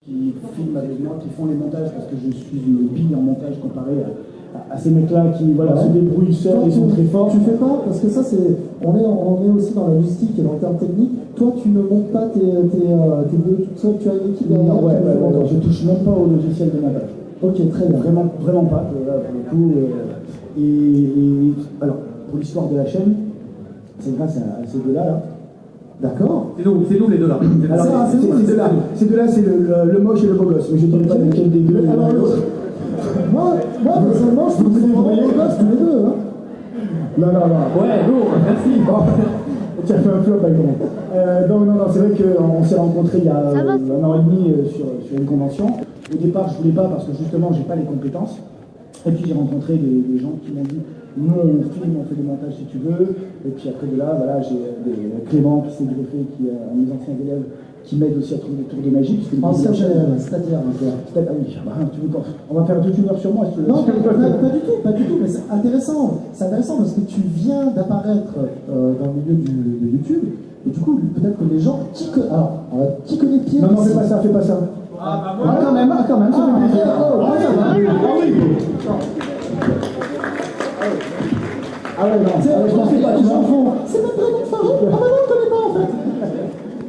qui filment avec moi, qui font les montages, parce que je suis une bille en montage comparé à ces mecs-là qui voilà, se débrouillent seuls et sont très forts. Tu fais pas, parce que ça c'est, on est aussi dans la logistique et dans le terme technique. Toi tu ne montes pas tes vidéos toute seule, tu as une équipe derrière. Non, je touche même pas au logiciel de montage. Ok, très bien. Vraiment pas, là, pour le coup. Et alors, pour l'histoire de la chaîne, c'est grâce à ces deux-là, là. D'accord. C'est nous les deux là. Alors, ces deux-là, c'est le moche et le beau gosse. Mais je ne dirais pas lequel des deux. Alors l'autre. Moi, personnellement, je trouve que c'est vraiment beau gosse tous les deux. Hein. Non. Ouais, lourd, merci. Tu as fait un flop avec moi. Non, c'est vrai qu'on s'est rencontrés il y a un an et demi sur une convention. Au départ, je voulais pas parce que justement, j'ai pas les compétences. Et puis j'ai rencontré des gens qui m'ont dit nous on filme, on fait des montages si tu veux. Et puis après de là, voilà, j'ai Clément qui s'est greffé, qui est un de mes anciens élèves, qui m'aide aussi à trouver des tours de magie. Ancien élève, c'est-à-dire on va faire toute une heure sur moi. Non, pas du tout, mais c'est intéressant. C'est intéressant parce que tu viens d'apparaître dans le milieu de YouTube. Et du coup, peut-être que les gens qui connaît Pierre. Non, fais pas ça. Quand même, ça fait plaisir. Je t'en fais pas, tu m'en fous. C'est même pas mon phare. Ah, bah non, on connaît pas en fait.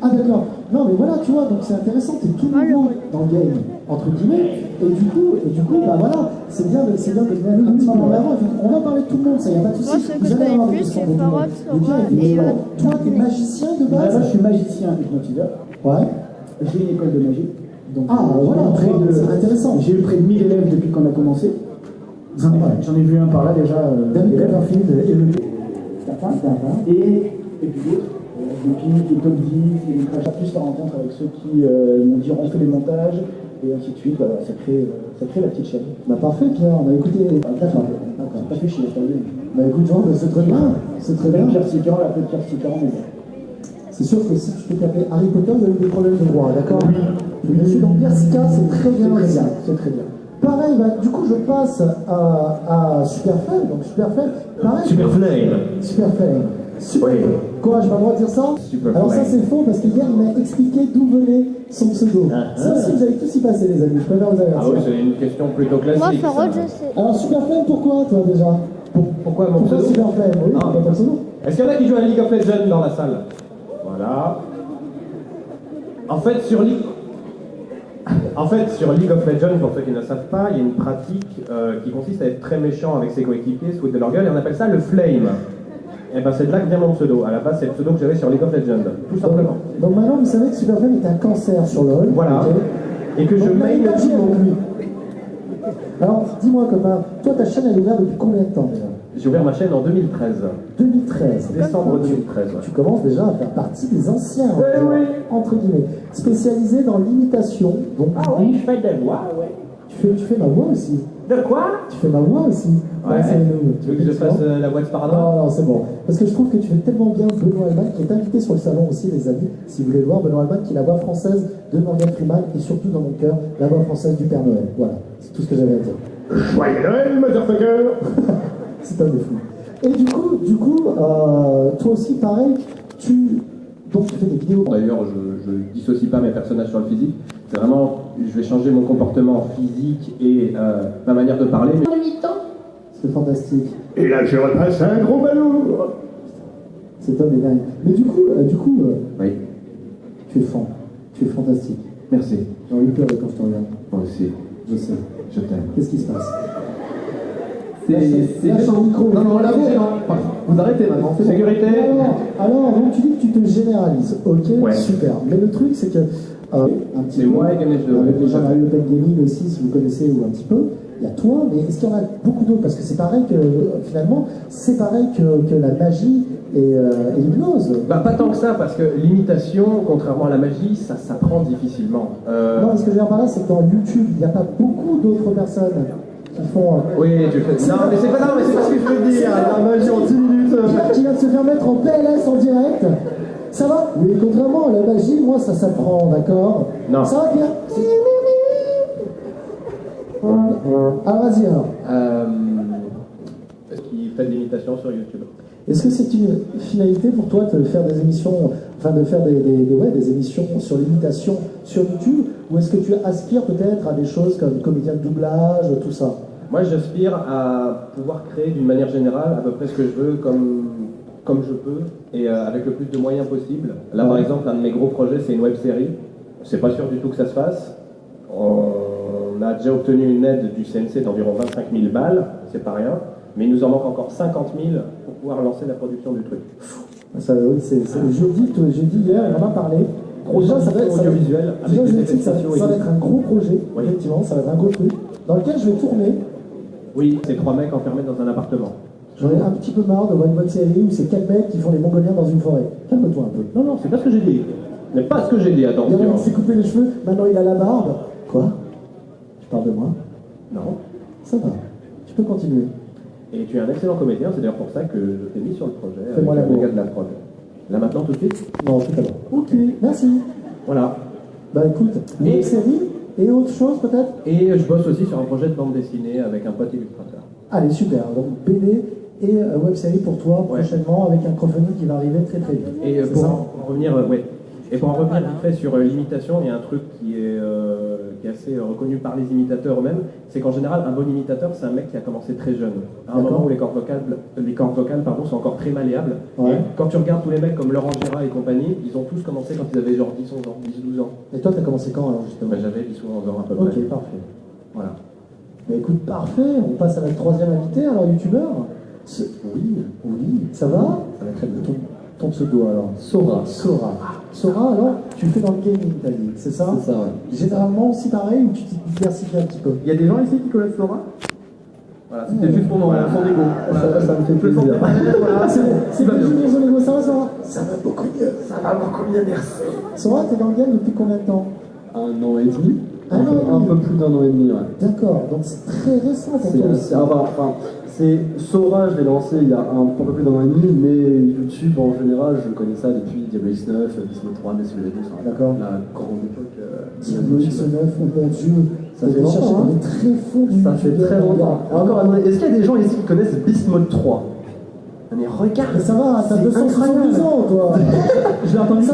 Ah, d'accord. Non, mais voilà, tu vois, donc c'est intéressant, t'es tout nouveau dans le game, entre guillemets. Et du coup, bah voilà, c'est bien de mettre un petit peu en avant. On va parler de tout le monde, ça y a pas de souci. Moi, ce que je connais plus, c'est Farod, Sora et toi, t'es magicien de base. Là, je suis magicien hypnotiseur. Ouais. J'ai une école de magie. Donc, voilà, c'est intéressant. J'ai eu près de 1000 élèves depuis qu'on a commencé. J'en ai vu un par là déjà. David Copperfield et le. Et puis d'autres. Depuis Top 10, et Crash plus la rencontre avec ceux qui m'ont dit on fait des montages, et ainsi de suite. Voilà, ça crée la petite chaîne. Bah parfait, Pierre, on a écouté. D'accord. Pas fait chier, t'as vu. Bah écoute, c'est très bien. C'est très bien. Pierre Sican, la petite Pierre Sican, mais bon. C'est sûr que si tu peux taper Harry Potter, il y a eu des problèmes de droit, d'accord? Oui. Je suis dans Persica, c'est très bien. C'est très bien. Pareil, bah, du coup, je passe à Superflame. Donc Superflame, pareil. Superflame. Quoi, j'ai pas le droit de dire ça? Alors ça c'est faux parce qu'hier il m'a expliqué d'où venait son pseudo. Ça aussi vous allez tous y passer les amis, je préfère vous avertir. Ah oui, c'est une question plutôt classique. moi, Farod, je sais. Alors Superflame, pourquoi toi déjà? Pourquoi mon pseudo? Superflame? Oui, pourquoi ton pseudo? Est-ce qu'il y en a qui jouent à League of Legends dans la salle? Voilà. En fait, sur League of Legends, pour ceux qui ne le savent pas, il y a une pratique qui consiste à être très méchant avec ses coéquipiers, se foutre de leur gueule, et on appelle ça le flame. Et ben c'est de là que vient mon pseudo. À la base, c'est le pseudo que j'avais sur League of Legends, tout simplement. Donc maintenant, vous savez que Superflame est un cancer sur LoL. Voilà. Okay. Et que je mail le tout le monde. Alors, dis-moi, copain, toi, ta chaîne, elle est ouverte depuis combien de temps déjà? J'ai ouvert ma chaîne en 2013. 2013. Décembre 2013. Tu commences déjà à faire partie des anciens, entre guillemets. Spécialisé dans l'imitation. Ah oui, je fais des voix, ouais. Tu fais ma voix aussi. De quoi? Tu fais ma voix aussi. Ouais. Tu veux que je fasse la voix de Sparda? Non, c'est bon. Parce que je trouve que tu fais tellement bien Benoît Alban, qui est invité sur le salon aussi, les amis. Si vous voulez le voir, Benoît Alban, qui est la voix française de Morgan Freeman et surtout dans mon cœur, la voix française du Père Noël. Voilà, c'est tout ce que j'avais à dire. Joyeux Noël, motherfucker. C'est un des fous. Et du coup, toi aussi, pareil, donc tu fais des vidéos. D'ailleurs, je ne dissocie pas mes personnages sur le physique. C'est vraiment, je vais changer mon comportement physique et ma manière de parler. Mais... C'est fantastique. Et là, je repasse un gros balourd. C'est top et dingue. Mais du coup, oui. Tu es fantastique. Merci. J'ai envie de pleurer quand je te regarde. Moi aussi. Je sais. Je t'aime. Qu'est-ce qui se passe? Lâche le micro. Non, là, vous arrêtez maintenant. Sécurité. Alors, donc tu dis que tu te généralises. Ok, ouais. Super. Mais le truc, c'est que un petit peu, moi et Ganesh avec les gens Mario Open Gaming aussi, si vous connaissez ou un petit peu, il y a toi, mais est-ce qu'il y en a beaucoup d'autres? Parce que c'est pareil que, finalement, c'est pareil que la magie et l'hypnose. Bah, pas tant que ça, parce que l'imitation, contrairement à la magie, ça s'apprend difficilement. Non, ce que je veux dire par là, c'est que dans YouTube, il n'y a pas beaucoup d'autres personnes qui font... Oui, tu fais... Non, mais c'est pas ce que je veux dire. La magie en 10 minutes. Qui vient de se faire mettre en PLS en direct. Ça va? Oui, contrairement à la magie, moi, ça s'apprend, d'accord? Non. Ça va, Pierre? Ah, vas-y, alors. Est-ce qu'il fait de l'imitation sur YouTube? Est-ce que c'est une finalité pour toi de faire des émissions, enfin de faire des émissions sur l'imitation sur YouTube, ou est-ce que tu aspires peut-être à des choses comme comédien de doublage, tout ça? Moi, j'aspire à pouvoir créer d'une manière générale à peu près ce que je veux, comme je peux, et avec le plus de moyens possible. Là, par exemple, un de mes gros projets, c'est une web-série. C'est pas sûr du tout que ça se fasse. On a déjà obtenu une aide du CNC d'environ 25 000 balles, c'est pas rien, mais il nous en manque encore 50 000 pour pouvoir lancer la production du truc. Ça, oui, j'ai dit hier, on en a parlé. Déjà, ça va être audiovisuel. Déjà, je dis que ça va être un gros projet, oui. Effectivement, ça va être un gros truc, dans lequel je vais tourner. Oui, c'est 3 mecs enfermés dans un appartement. J'en ai un petit peu marre de voir une bonne série où c'est 4 mecs qui font les Mongoliens dans une forêt. Calme-toi un peu. Non, c'est pas ce que j'ai dit. Mais pas ce que j'ai dit, attention. Il y a un qui s'est coupé les cheveux, maintenant il a la barbe. Quoi? Tu parles de moi? Non. Ça va, tu peux continuer. Et tu es un excellent comédien, c'est d'ailleurs pour ça que je t'ai mis sur le projet. Fais-moi avec les gars de la prod. Là maintenant, tout de suite? Non, tout à l'heure. Ok, merci. Voilà. Bah écoute, une série et autre chose peut-être? Et je bosse aussi sur un projet de bande dessinée avec un pote illustrateur. Allez, super. Donc BD et web-série pour toi prochainement avec un crowdfunding qui va arriver très très vite. Et pour en revenir, vite fait sur l'imitation, il y a un truc qui est assez reconnu par les imitateurs eux-mêmes, c'est qu'en général, un bon imitateur, c'est un mec qui a commencé très jeune. À un moment où les cordes vocales sont encore très malléables. Ouais. Et quand tu regardes tous les mecs comme Laurent Gérard et compagnie, ils ont tous commencé quand ils avaient genre 10, 11 ans, 10, 12 ans. Et toi, t'as commencé quand alors justement? J'avais 10 ou 11 ans à peu près. Ok, parfait. Voilà. Mais écoute, parfait. On passe à notre troisième invité, alors youtubeur. Oui. Ça va? Ça va très bien. Ton pseudo alors? Sora, alors, tu fais dans le gaming, t'as dit, c'est ça? C'est ça, ouais. Généralement aussi pareil ou tu t'y diversifies un petit peu? Il y a des gens ici qui connaissent Sora? Voilà, c'était juste pour son ego. Ça me fait plaisir. Voilà, c'est pas juste son ego, ça va Sora? Ça va beaucoup mieux, merci. Sora, t'es dans le game depuis combien de temps? 1 an et demi. Un peu plus d'1 an et demi, ouais. D'accord, donc c'est très récent pour toi. C'est Sora, je l'ai lancé il y a un peu plus d'1 an et demi, mais YouTube en général, je connais ça depuis Diablo X9, Gizmo 3, Messi D'accord. La grande époque. Diablo X9, oh mon Dieu, ça fait longtemps, hein. Très fond du ça fait très longtemps. Et encore, est-ce qu'il y a des gens ici qui connaissent Beast Mode 3? Mais regarde! Mais ça va, t'as 272 ans, toi! J'ai entendu ça,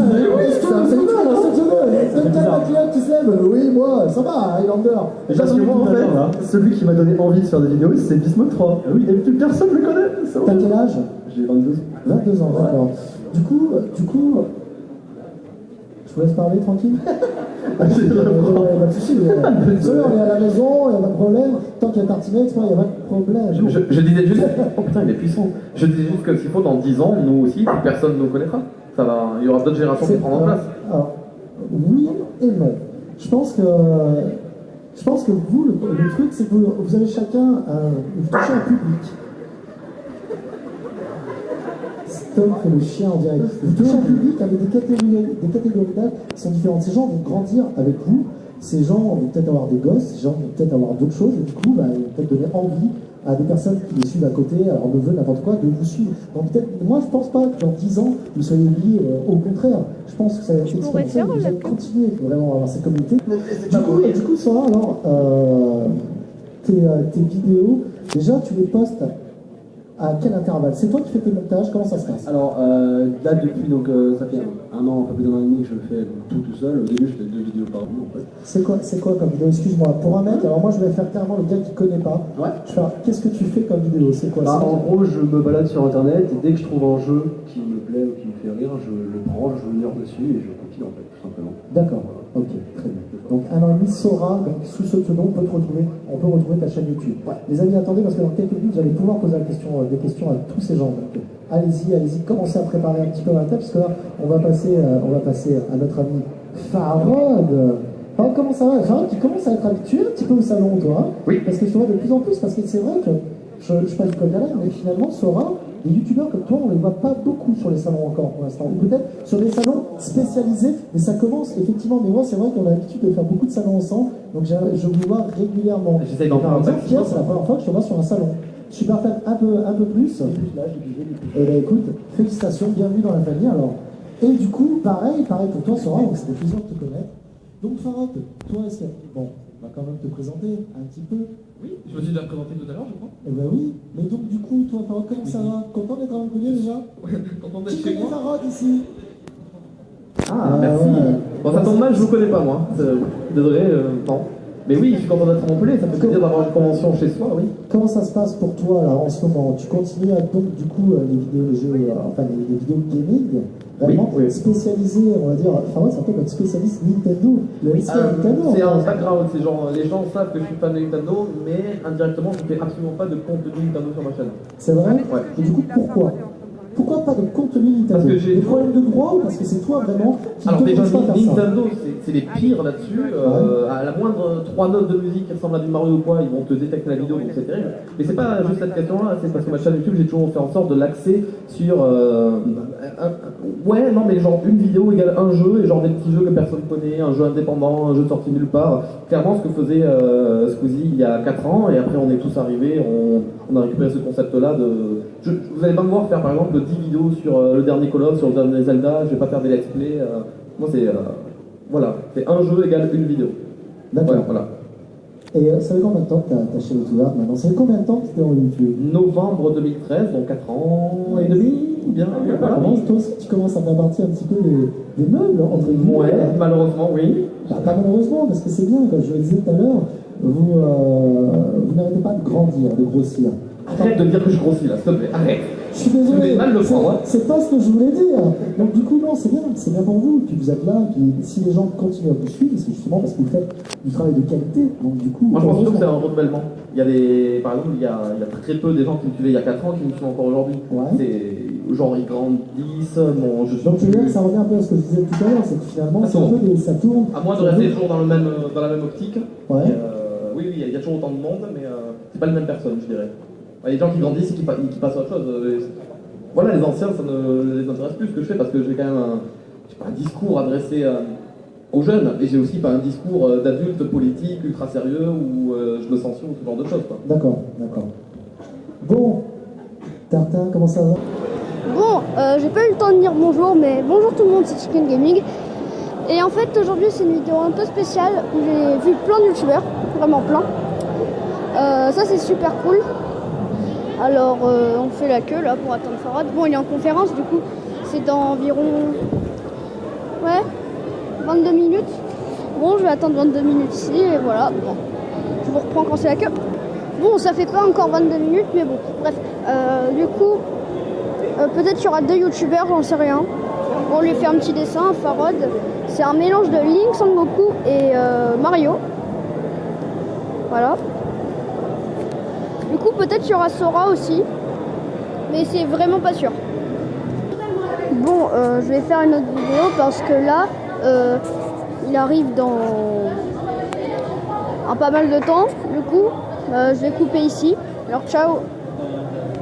oui, moi, ça va, Highlander. Parce que moi, en fait, celui qui m'a donné envie de faire des vidéos, c'est Beast Mode 3. Oui. Et plus personne ne le connaît. T'as quel âge? J'ai 22 ans. 22 ans, d'accord. Du coup, je vous laisse parler tranquille. Pas de soucis, on est à la maison, il n'y a pas de problème. Tant qu'il y a Tartinex, il n'y a pas de problème. Je disais juste. Oh putain, il est puissant. Je disais juste que s'il faut, dans 10 ans, nous aussi, personne ne nous connaîtra. Ça va, il y aura d'autres générations qui prendront place. Alors, oui et non. Je pense que vous, le truc, c'est que vous avez chacun vous touchez un public. Tom fait le chien en direct. Vous touchez un public avec des catégories d'âge qui sont différentes. Ces gens vont grandir avec vous. Ces gens vont peut-être avoir des gosses. Ces gens vont peut-être avoir d'autres choses. Et du coup, ils vont peut-être donner envie à des personnes qui les suivent à côté, alors neveux, n'importe quoi, de vous suivre. Donc peut-être, moi je pense pas que dans 10 ans, vous soyez oubliés, au contraire. Je pense que ça va être exponentiel, vous allez continuer vraiment à avoir cette communauté. Du coup, Sora, alors, tes vidéos, déjà tu les postes à quel intervalle? C'est toi qui fais tes montages, comment ça se passe? Alors là depuis ça fait un an, un peu plus d'1 an et demi que je le fais tout seul. Au début je fais 2 vidéos par jour en fait. C'est quoi comme vidéo? Excuse-moi, pour un mec, alors moi je vais faire carrément le gars qui connaît pas. Ouais. Je vais faire, qu'est-ce que tu fais comme vidéo? C'est quoi? En gros je me balade sur internet et dès que je trouve un jeu qui me plaît ou qui me fait rire, je le prends, je mire dessus et je compile en fait tout simplement. D'accord, ok, très bien. Donc 1 an et demi, Sora, donc sous ce pseudo on peut retrouver ta chaîne YouTube. Ouais. Les amis, attendez parce que dans quelques minutes vous allez pouvoir poser des questions à tous ces gens. Donc allez-y, commencez à préparer un petit peu la tête parce que là on va passer à notre ami Farod. Farod, comment ça va? Farod qui commence à être habitué un petit peu au salon, toi. Hein, oui. Parce que je te vois de plus en plus, parce que c'est vrai que je passe du code à l'air, mais finalement Sora, les youtubeurs comme toi, on ne les voit pas beaucoup sur les salons encore pour l'instant. Ou peut-être sur des salons spécialisés, mais ça commence effectivement. Mais moi, c'est vrai qu'on a l'habitude de faire beaucoup de salons ensemble, donc je vous vois régulièrement. J'essaye d'en faire un Pierre, c'est la première fois que je te vois sur un salon. Super fait un peu plus. Et bien écoute, félicitations, bienvenue dans la famille alors. Et du coup, pareil pour toi Sora, donc c'était plaisir de te connaître. Donc Farod, toi, bon, on va quand même te présenter un petit peu. Oui, je me suis déjà présenté tout à l'heure, je crois. Eh ben oui, mais donc du coup, toi Farod, comment ça va? Content d'être à Montpellier déjà? Content d'être Qui chez connaît moi. Farod ici? Ah, merci. Ouais. Bon, ça tombe mal, je vous connais pas, moi. Désolé, non. Mais oui, je suis content d'être à Montpellier, ça fait plaisir d'avoir une convention chez soi, oui. Comment ça se passe pour toi là en ce moment? Tu continues à donc du coup les vidéos de jeux, enfin les vidéos de gaming, vraiment Oui. spécialisées, on va dire, enfin ouais, c'est un peu comme spécialiste Nintendo. Le SK Nintendo. C'est un background, c'est genre les gens savent que je suis fan de Nintendo, mais indirectement je fais absolument pas de contenu Nintendo sur ma chaîne. C'est vrai? Ouais. Et du coup pourquoi? Pourquoi pas de contenu Nintendo? Parce que j'ai des problèmes de droit ou parce que c'est toi vraiment qui Alors ne déjà pas faire ça? Nintendo c'est les pires là-dessus, à la moindre 3 notes de musique qui ressemblent à du Mario ou quoi, ils vont te détecter la vidéo, donc c'est terrible. Mais c'est pas juste cette question-là, c'est parce que ma chaîne YouTube j'ai toujours fait en sorte de l'axer sur ouais non mais genre une vidéo égale un jeu, et genre des petits jeux que personne connaît, un jeu indépendant, un jeu sorti nulle part. Clairement ce que faisait Squeezie il y a 4 ans, et après on est tous arrivés, on a récupéré ce concept-là de... Vous allez pas me voir faire par exemple 10 vidéos sur le dernier Call of, sur le dernier Zelda, je vais pas faire des let's play. Moi c'est... voilà, c'est un jeu égale une vidéo. D'accord. Ouais, voilà. Et ça fait combien de temps que ta chaîne est ouverte maintenant? Ça fait combien de temps que tu es en YouTube? Novembre 2013, donc 4 ans et demi, bien. Voilà. Toi aussi, tu commences à faire partie un petit peu des meubles, entre guillemets. Ouais, malheureusement, oui. Bah, pas malheureusement, parce que c'est bien, comme je le disais tout à l'heure, vous n'arrêtez pas de grandir, de grossir. Arrête de dire que je grossis là, s'il te plaît, arrête. Je suis désolé, Tu mal le prendre, hein. c'est pas ce que je voulais dire. Donc du coup, non, c'est bien pour vous. Puis vous êtes là, puis si les gens continuent à vous suivre, c'est justement parce que vous faites du travail de qualité. Donc du coup, Moi je pense surtout que c'est un renouvellement. Il y a des... Par exemple, il y a très peu des gens qui me suivaient il y a 4 ans qui me suivent encore aujourd'hui. Ouais. C'est genre ils grandissent, bon, je suis donc tu veux dire plus... que ça revient un peu à ce que je disais tout à l'heure, c'est que finalement, Ça c'est un tourne. peu ça tourne. À moins de rester toujours dans la même optique. Ouais. Et, oui, il y a toujours autant de monde, mais c'est pas les mêmes personnes, je dirais. Il y a des gens qui grandissent et qui passent à autre chose. Voilà, les anciens, ça ne les intéresse plus ce que je fais, parce que j'ai quand même un discours adressé aux jeunes, et j'ai aussi pas un discours d'adulte politique ultra sérieux où je me censure ou ce genre de choses. Quoi. D'accord. Bon, Tartin, comment ça va? Bon, j'ai pas eu le temps de dire bonjour, mais bonjour tout le monde, c'est Chicken Gaming. Et en fait, aujourd'hui, c'est une vidéo un peu spéciale où j'ai vu plein de youtubeurs, vraiment plein. Ça, c'est super cool. Alors, on fait la queue là pour attendre Farad. Bon, il est en conférence, du coup, c'est dans environ 22 minutes. Bon, je vais attendre 22 minutes ici, et voilà. Bon, je vous reprends quand c'est la queue. Bon, ça fait pas encore 22 minutes, mais bon, bref. Du coup, peut-être qu'il y aura 2 youtubeurs, j'en sais rien. On lui fait un petit dessin, Farad. C'est un mélange de Link, Son Goku et Mario. Voilà. Du coup, peut-être qu'il y aura Sora aussi, mais c'est vraiment pas sûr. Bon, je vais faire une autre vidéo parce que là, il arrive dans pas mal de temps. Du coup, je vais couper ici. Alors, ciao!